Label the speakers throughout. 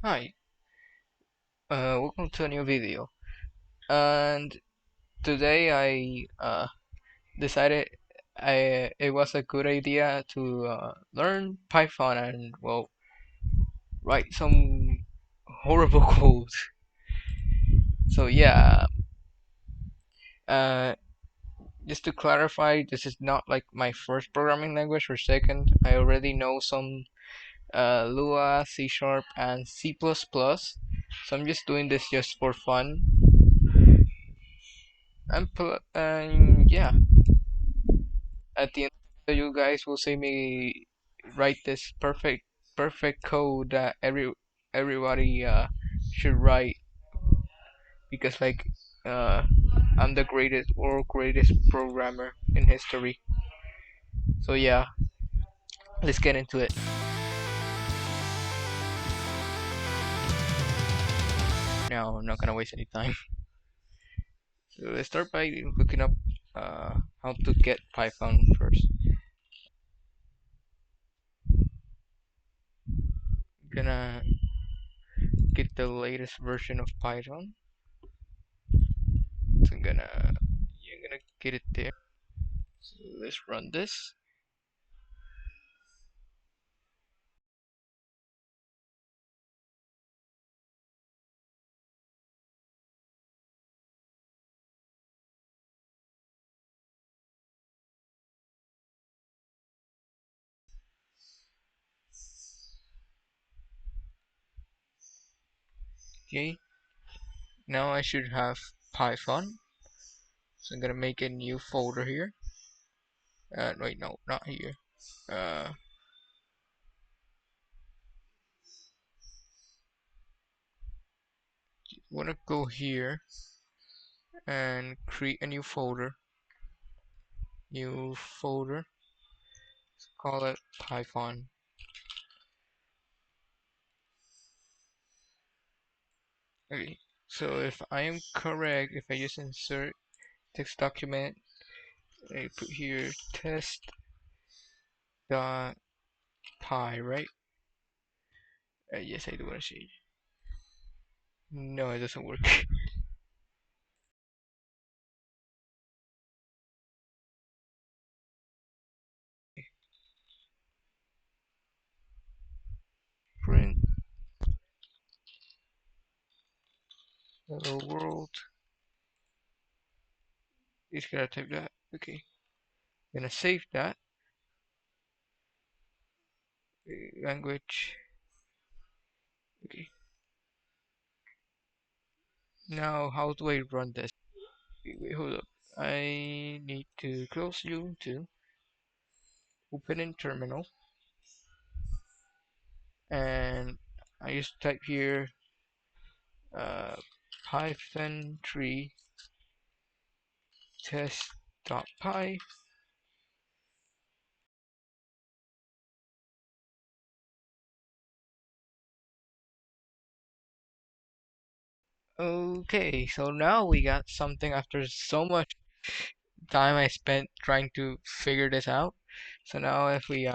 Speaker 1: Hi, welcome to a new video. And today I decided it was a good idea to learn Python and write some horrible code. So yeah, uh, just to clarify, this is not like my first programming language or second. I already know some Lua, C Sharp, and C++. So I'm just doing this just for fun. And yeah, at the end of the video, you guys will see me write this perfect code that everybody should write because uh I'm the greatest programmer in history. So yeah, let's get into it. Now I'm not gonna waste any time. So let's start by looking up how to get Python first. Gonna get the latest version of Python. So I'm gonna get it there. So let's run this. Okay, now I should have Python. So I'm gonna make a new folder here. Wait, no, not here. Uh, wanna go here and create a new folder. New folder. Call it Python. Okay. So if I am correct, if I just insert text document, I put here test dot py, right? Yes, I do wanna see. No, it doesn't work. Print hello world. It's gonna type that. Okay. Gonna save that. Language. Okay. Now, how do I run this? Wait, hold up. I need to close U2, open in terminal, and I just type here uh, Python 3 test.py. Okay, so now we got something after so much time I spent trying to figure this out. So now if we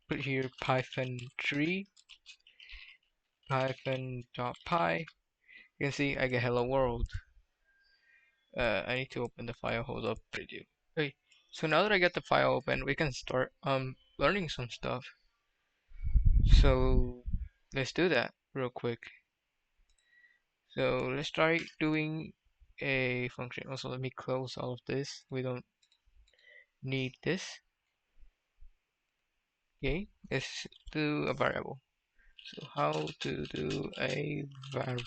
Speaker 1: put here Python 3 python.py, you can see I get hello world. I need to open the file. Hold up, I do. Okay, so now that I get the file open, we can start learning some stuff. So let's do that real quick. So let's try doing a function. Also, let me close all of this. We don't need this. Okay, let's do a variable. So how to do a var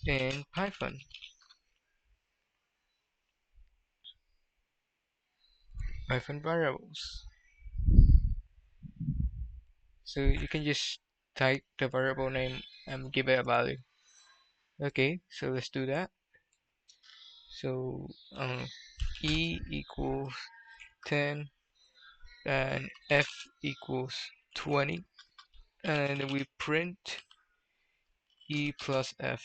Speaker 1: in Python? Python variables. So you can just type the variable name and give it a value. Okay, so let's do that. So E equals 10 and F equals 20, and then we print E plus F.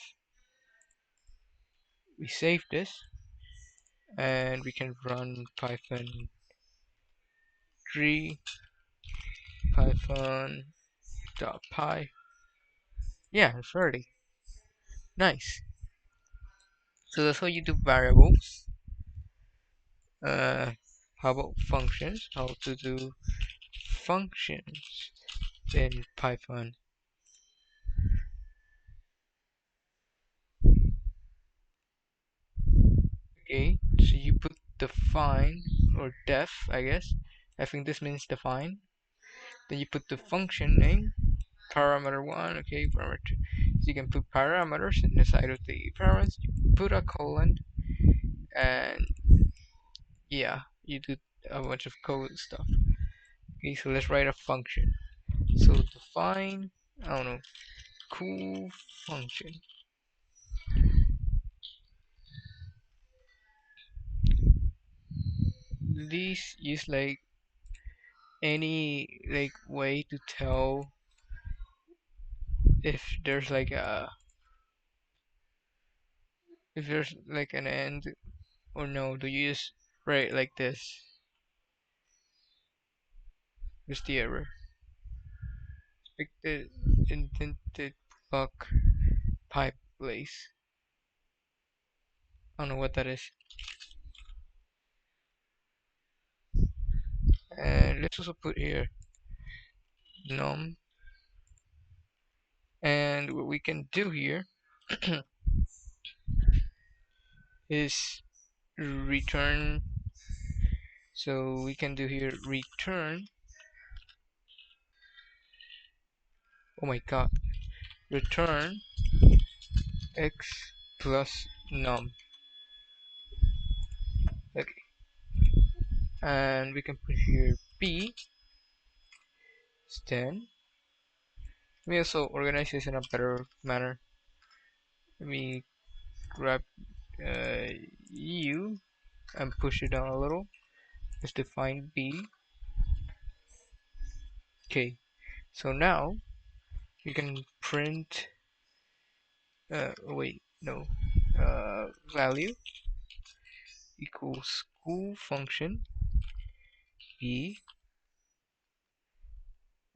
Speaker 1: We save this and we can run Python 3 python.py. Yeah, it's 30. Nice. So that's how you do variables. Uh, how about functions? How to do functions in Python? Okay, so you put define or def, I guess. I think this means define. Then you put the function name, parameter one, okay, parameter two. So you can put parameters in the side of the params. You put a colon, and yeah, you do a bunch of code stuff. Okay, so let's write a function. So define, I don't know, cool function. These use like any like way to tell if there's like a if there's like an end or no. Do you just write like this? What's the error? Expected intended block pipe lace. I don't know what that is. And let's also put here num. And what we can do here is return. So we can do here return. Oh my god. Return x plus num. Okay. And we can put here b is 10. Let me also organize this in a better manner. Let me grab uh, u and push it down a little. Let's define b. Okay. So now you can print wait, no, value equals school function b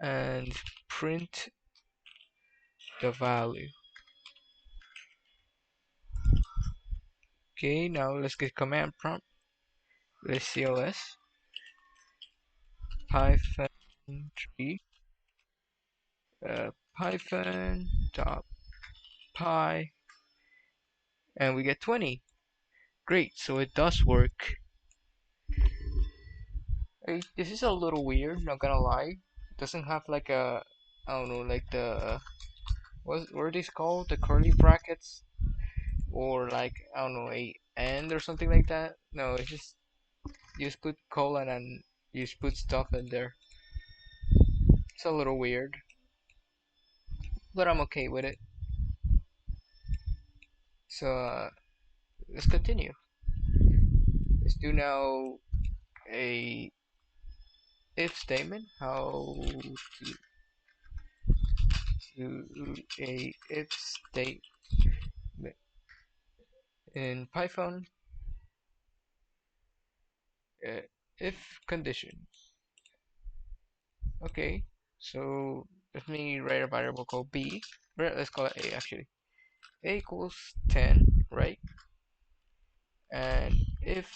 Speaker 1: and print the value. Okay, now let's get command prompt. Let's cls python 3 python dot py and we get 20. Great, so it does work. Hey, this is a little weird, not gonna lie. It doesn't have like a, I don't know, like the, what are these called? The curly brackets? Or like, I don't know, a and or something like that? No, it's just, you just put colon and you just put stuff in there. It's a little weird, but I'm okay with it. So, let's continue. Let's do now a if statement. How to do a if statement in Python. Uh, if condition. Okay, so let me write a variable called b. Right, let's call it a actually. A equals 10, right? And if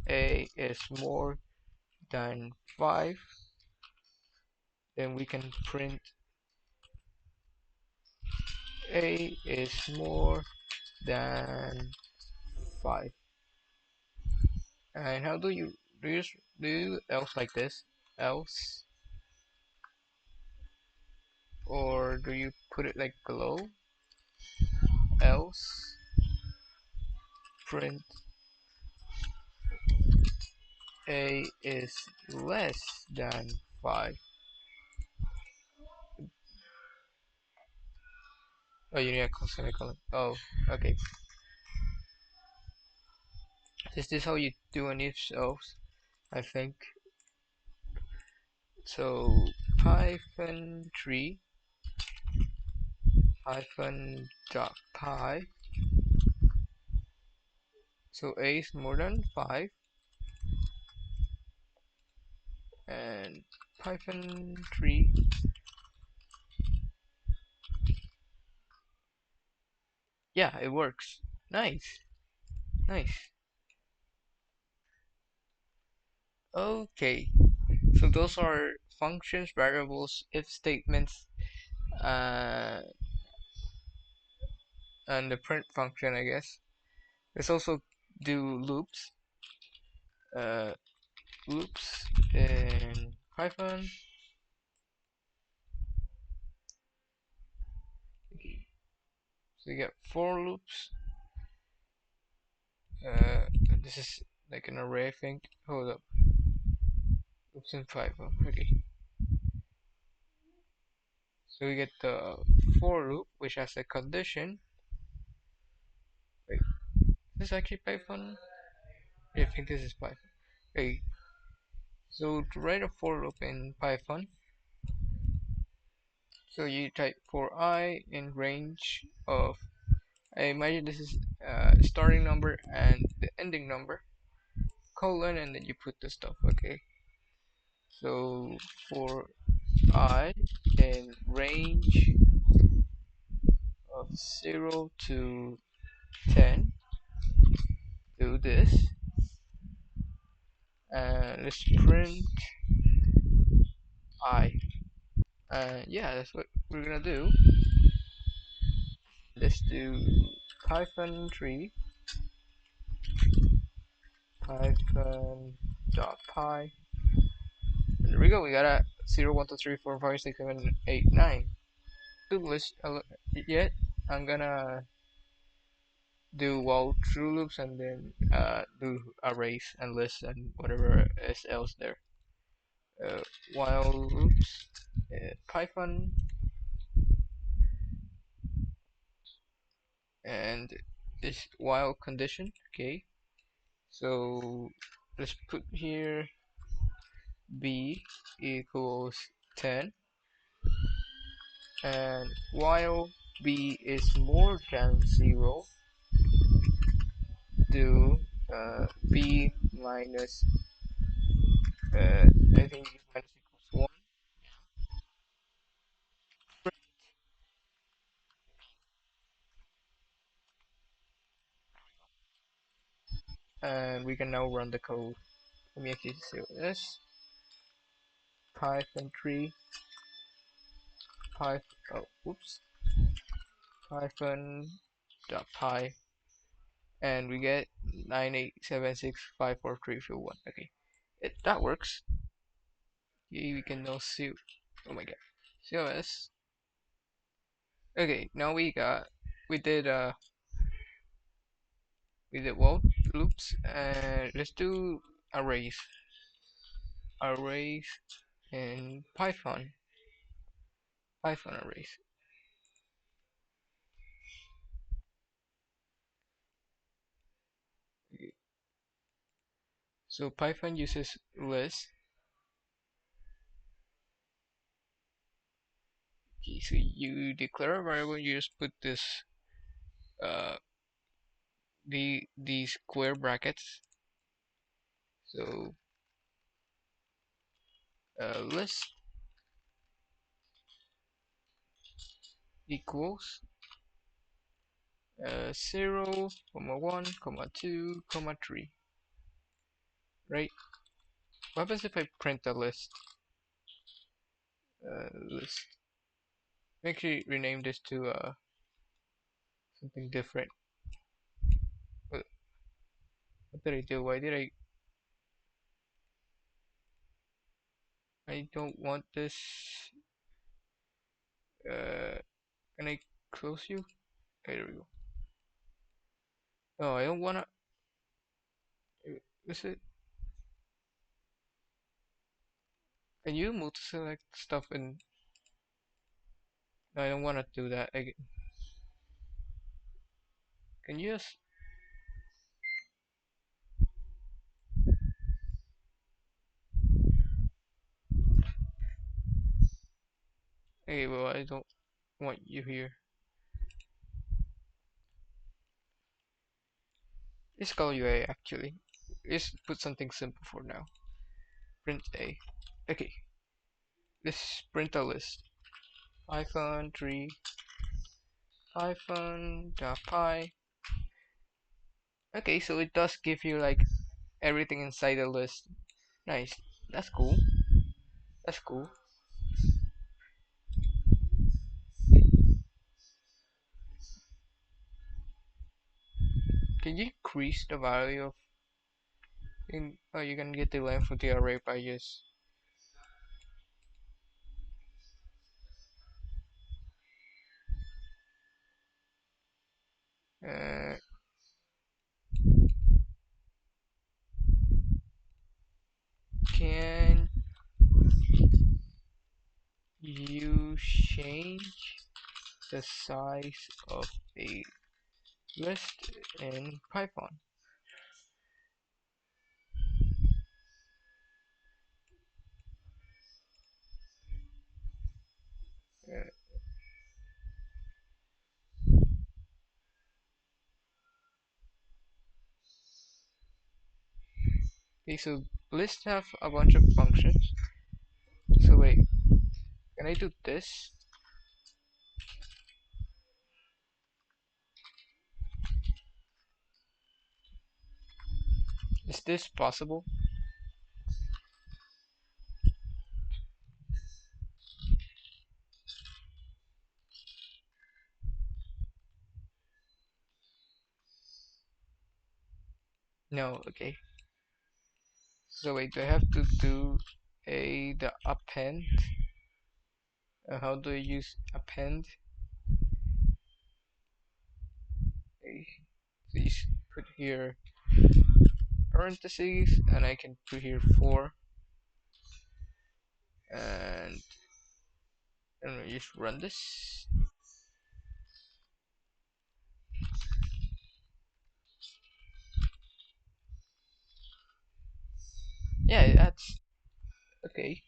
Speaker 1: a is more than 5, then we can print a is more than 5. And how do you else like this? Else, or do you put it like below? Else print a is less than 5. Oh, you need a semicolon. Oh, okay. Is this how you do an if else? I think so. Python 3 python dot py. So a is more than 5, and Python 3 Yeah, it works. Nice, nice. Okay, so those are functions, variables, if statements, uh, and the print function, I guess. Let's also do loops. Uh, loops in Python. Okay, so you get for loops. Uh, this is like an array, I think. Hold up. Loops in Python. Okay, so we get the for loop, which has a condition. Wait, is this actually Python? Yeah, I think this is Python. Okay, so to write a for loop in Python, so you type for I in range of, I imagine this is starting number and the ending number, colon, and then you put the stuff. Okay, so for I in range of 0 to 10, do this, and let's print I. Yeah, that's what we're gonna do. Let's do python 3 python dot py. And there we go. We got a 0, 1, 2, 3, 4, 5, 6, 7, 8, 9. Do list yet. I'm gonna do while true loops and then do arrays and lists and whatever is else there. Uh, while loops, Python, and this while condition. Okay, so let's put here b equals 10, and while b is more than 0, do b minus I think minus equals 1, and we can now run the code. Let me actually see this. Python 3 python, oh oops, python dot py, and we get 9876543321. Okay, that works. We can now see, oh my god, COS. Okay, now we did well loops, and let's do arrays. Arrays in Python arrays. Okay, so Python uses list. Okay, so you declare a variable, you just put this uh these square brackets. So list equals 0, comma 1, comma 2, comma 3. Right? What happens if I print a list? List. Make sure you rename this to something different. What did I do? Why did I don't want this. Can I close you? Okay, there we go. Oh, I don't wanna. Is it? Can you multi-select stuff and? No, I don't wanna do that. Can you just? Okay, well, I don't want you here. Let's call you A actually. Let's put something simple for now. Print A. Okay, let's print a list. Python 3 python.py. Okay, so it does give you like everything inside the list. Nice. That's cool. That's cool. Can you increase the value of oh, you can get the length of the array by just uh, can you change the size of a list in Python? Uh, okay, so lists have a bunch of functions. So wait, can I do this? Is this possible? No, okay. So wait, do I have to do the append? How do I use append? Okay, so you put here parentheses, and I can put here 4, and we just run this. Yeah, that's okay.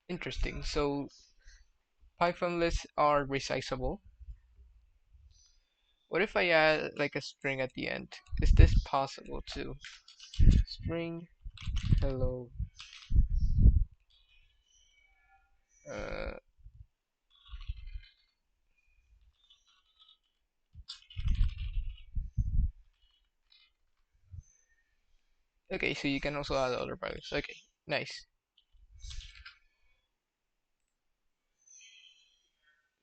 Speaker 1: Interesting. So Python lists are resizable. What if I add like a string at the end? Is this possible too? String hello. Uh, okay, so you can also add other values. Okay, nice.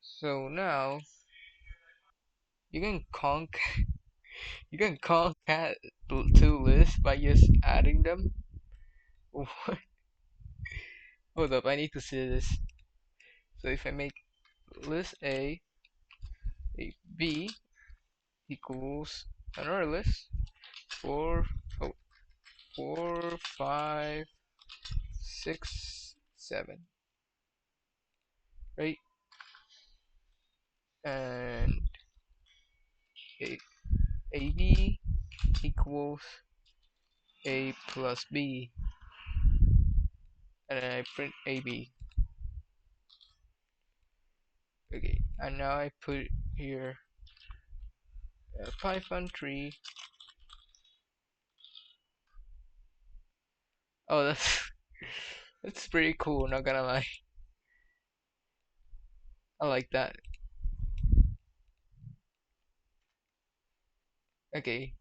Speaker 1: So now you can conc you can concat two lists by just adding them. What? Hold up, I need to see this. So if I make list a B equals another list, 4, oh, 4, 5, 6, 7, right? And a AB equals A plus B, and then I print AB. Okay, and now I put here Python 3. Oh, that's that's pretty cool. Not gonna lie, I like that. Okay,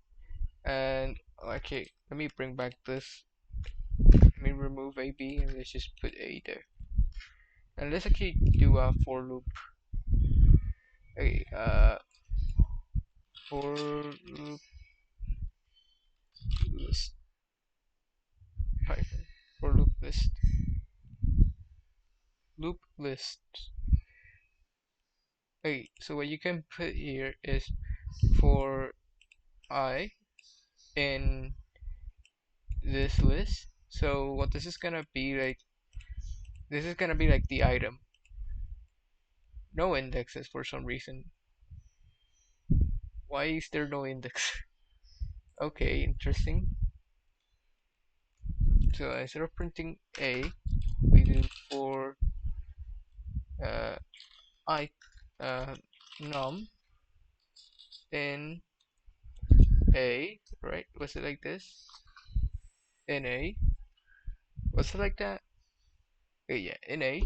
Speaker 1: and okay, let me bring back this. Let me remove AB and let's just put A there. And let's actually do a for loop. Okay, for loop list Python for loop list. Okay, so what you can put here is for I in this list. So what this is gonna be like, this is gonna be like the item. No indexes for some reason. Why is there no index? Okay, interesting. So instead of printing A, we do for uh, I num in A, right? Was it like this? In A. Was it like that? Yeah, in A.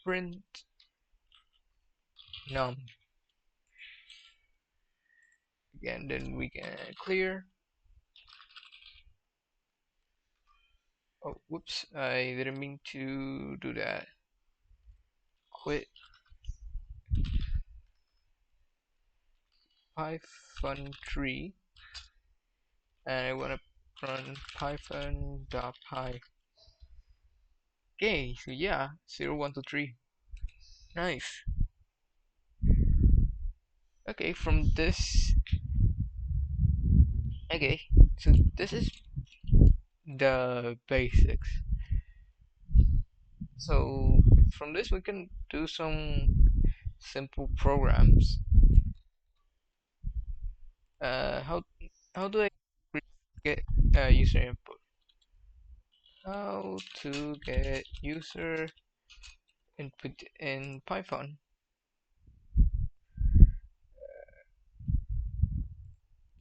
Speaker 1: print num again, then we can clear. Oh, whoops, I didn't mean to do that. Quit python tree, and I want to run python.py. Okay, so yeah, 0, 1, 2, 3. Nice. Okay, from this, okay, so this is the basics. So from this we can do some simple programs. How do I get user input? How to get user input in Python?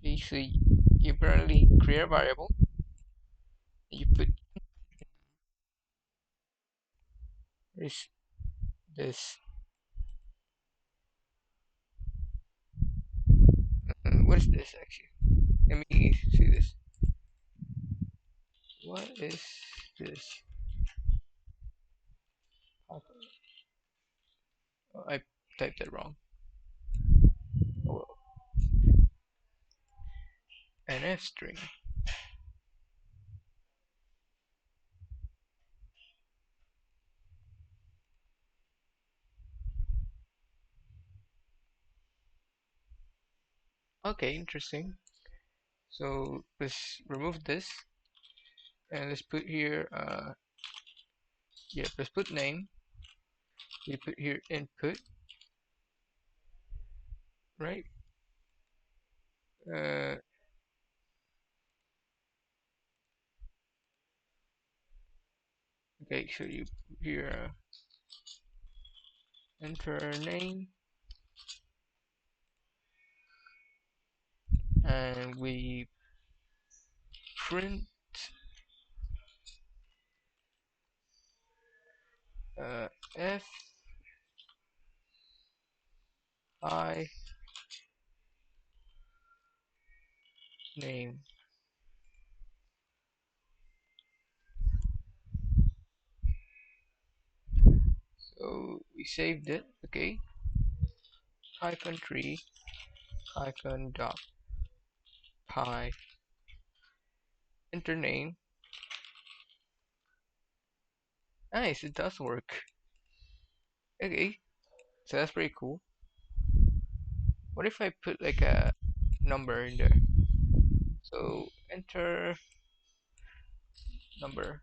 Speaker 1: Okay, so you apparently create a variable. You put this this. What is this actually? Let me see this. What is this? Oh, I typed it wrong. Oh, well. An F string. Okay, interesting. So let's remove this and let's put here yeah, let's put name. We put here input, right? Uh, okay, so you put here enter name, and we print f I name. So we saved it. Okay, hyphen tree hyphen dot py enter name. Nice, it does work. Okay, so that's pretty cool. What if I put like a number in there? So enter number.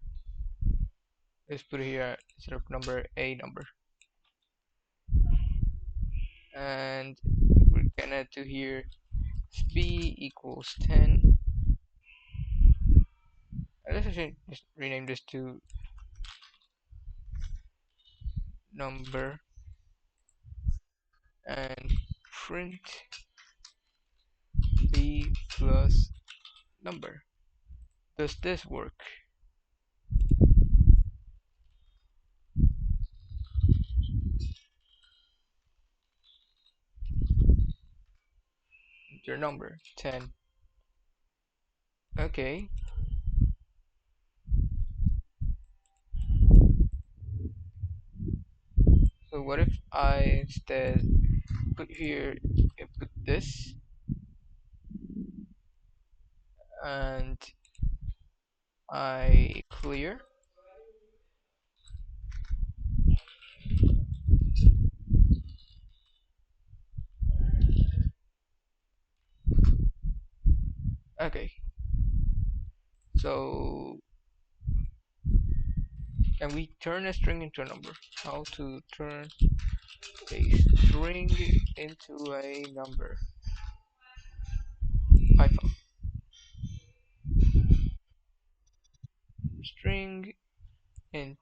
Speaker 1: Let's put here instead of number a number, and we're gonna do here b equals 10. Let's actually just rename this to number and print b plus number. Does this work? Your number 10. Okay, so what if I instead put here input this and I clear. Okay, so can we turn a string into a number? How to turn a string into a number? Python string int.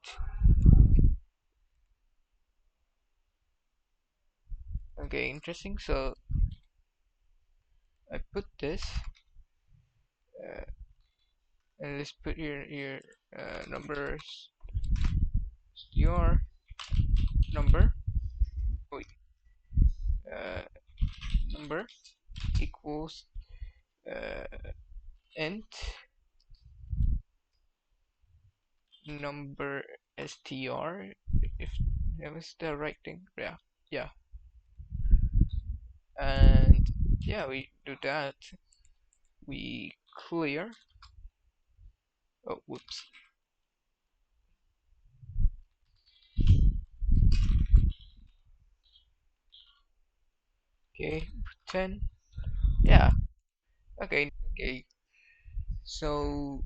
Speaker 1: Okay, interesting. So I put this uh, and let's put here numbers str number, wait, uh, number equals uh, int number str, if that was the right thing. Yeah, yeah. And yeah, we do that. We clear. Oh, whoops. Okay, 10. Yeah. Okay. Okay. So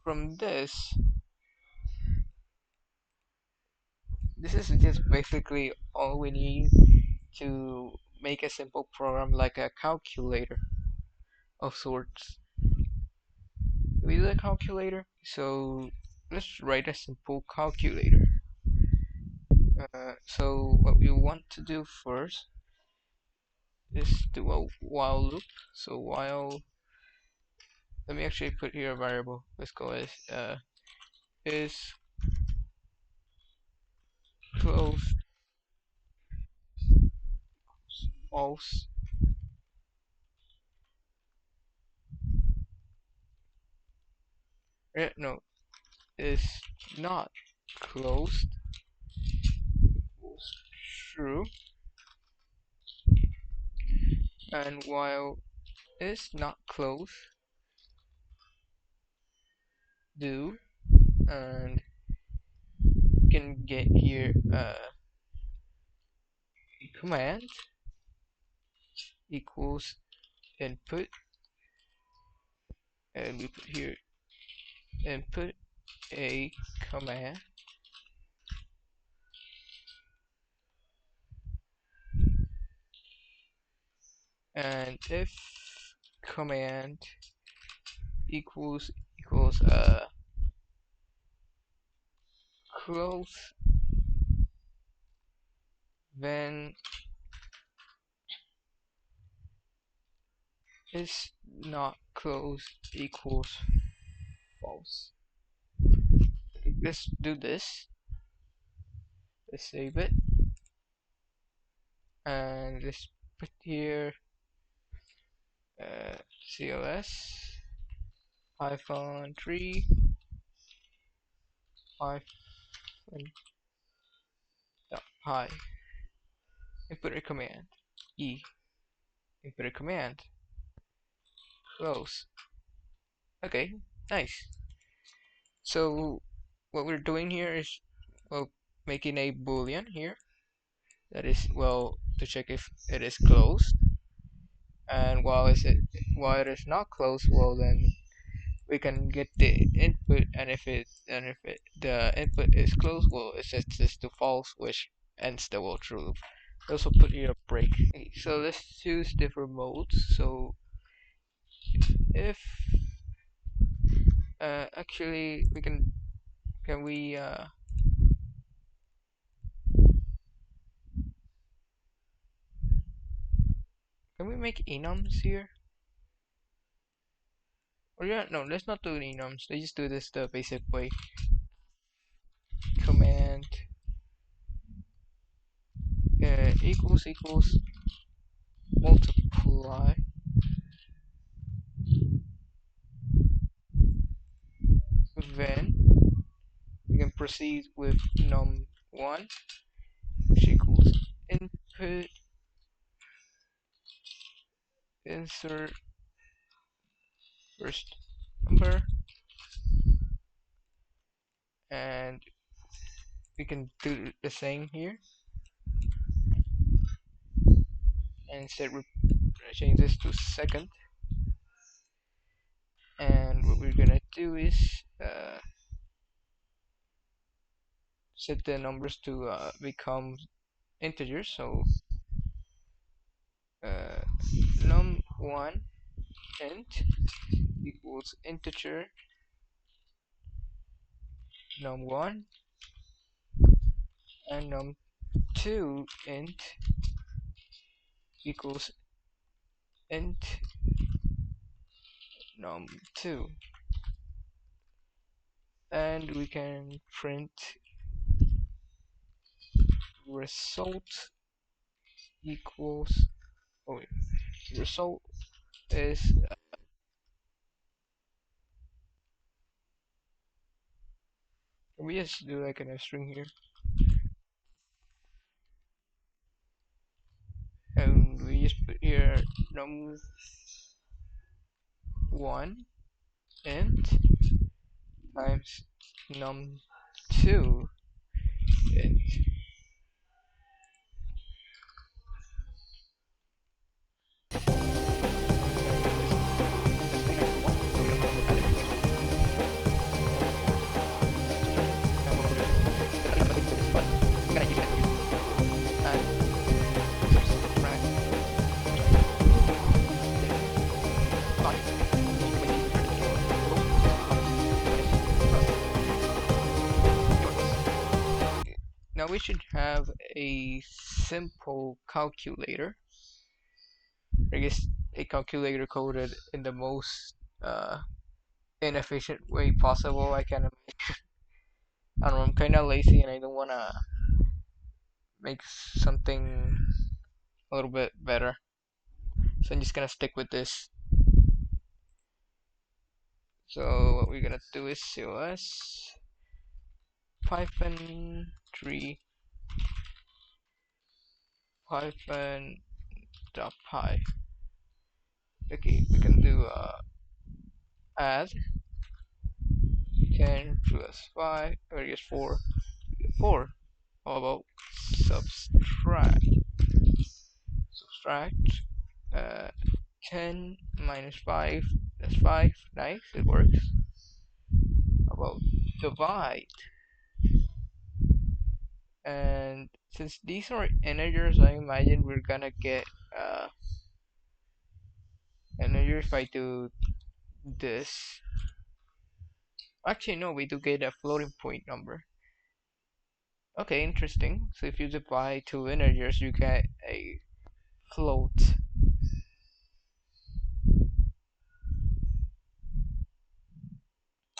Speaker 1: from this is just basically all we need to make a simple program like a calculator of sorts. We do a calculator, so let's write a simple calculator. So what we want to do first is do a while loop. So while, let me actually put here a variable. Let's go as is close false. No, is not closed equals true, and while is not closed, do, and you can get here command equals input, and we put here input a command, and if command equals close, then is not close equals false. Let's do this. Let's save it, and let's put here CLS Python 3 Python .py, input a command e, input a command close. Okay, nice. So what we're doing here is, well, making a boolean here, that is, well, to check if it is closed, and while it is not closed, well, then we can get the input, and if the input is closed, well, it sets this to false, which ends the while true loop. Also put here a break. Okay, so let's choose different modes. So if actually we can we can we make enums here? Or yeah, no, let's not do enums. Let's just do this the basic way. Command equals multiply, then we can proceed with num1, which equals input insert first number, and we can do the same here, and instead we change this to second, and what we're gonna do is set the numbers to become integers. So uh, num1 int equals integer num1, and num2 int equals int num2, and we can print result equals, oh wait, result is, can we just do like an F string here? And we just put here num1 int times num2 int. Now we should have a simple calculator. I guess a calculator coded in the most inefficient way possible. I don't know, I'm kind of lazy and I don't want to make something a little bit better. So I'm just gonna stick with this. So what we're gonna do is CLS Python 3 Python dot py. Okay, we can do add 10 plus 5 or just 4. How about subtract? Subtract uh, 10 minus 5, that's 5. Nice, it works. How about divide? And since these are integers, I imagine we're gonna get integers if I do this. Actually, no, we do get a floating point number. Okay, interesting. So if you divide two integers, you get a float.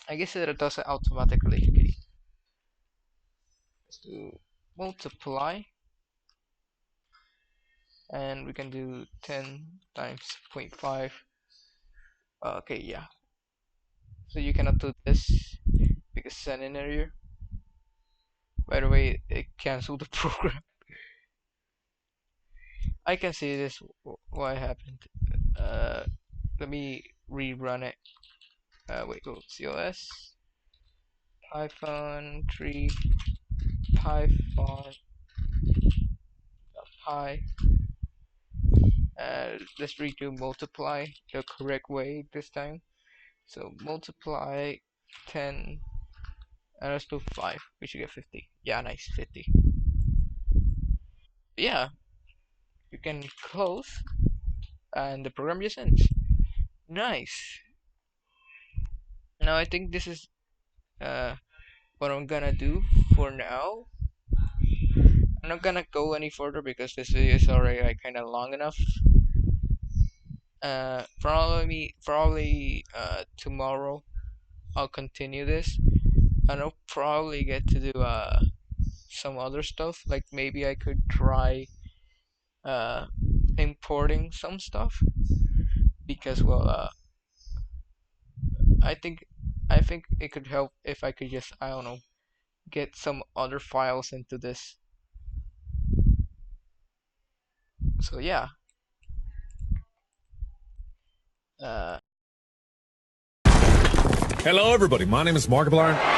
Speaker 1: I guess it does it automatically. Okay. Let's do multiply, and we can do 10 times 0.5. Okay, yeah. So you cannot do this because it's an integer. By the way, it canceled the program. I can see this. What happened? Uh, Let me rerun it. Wait, go CLS Python 3 Python py. Let's redo multiply the correct way this time. So multiply 10 and let's do 5. We should get 50. Yeah, nice, 50. Yeah, you can close and the program just ends. Nice. Now I think this is uh, what I'm gonna do for now. I'm not gonna go any further because this video is already like kind of long enough. Probably tomorrow I'll continue this, and I'll probably get to do some other stuff. Like maybe I could try uh importing some stuff because well I think I think it could help if I could just, I don't know, get some other files into this. So yeah. Uh
Speaker 2: Hello, everybody. My name is Markiplier.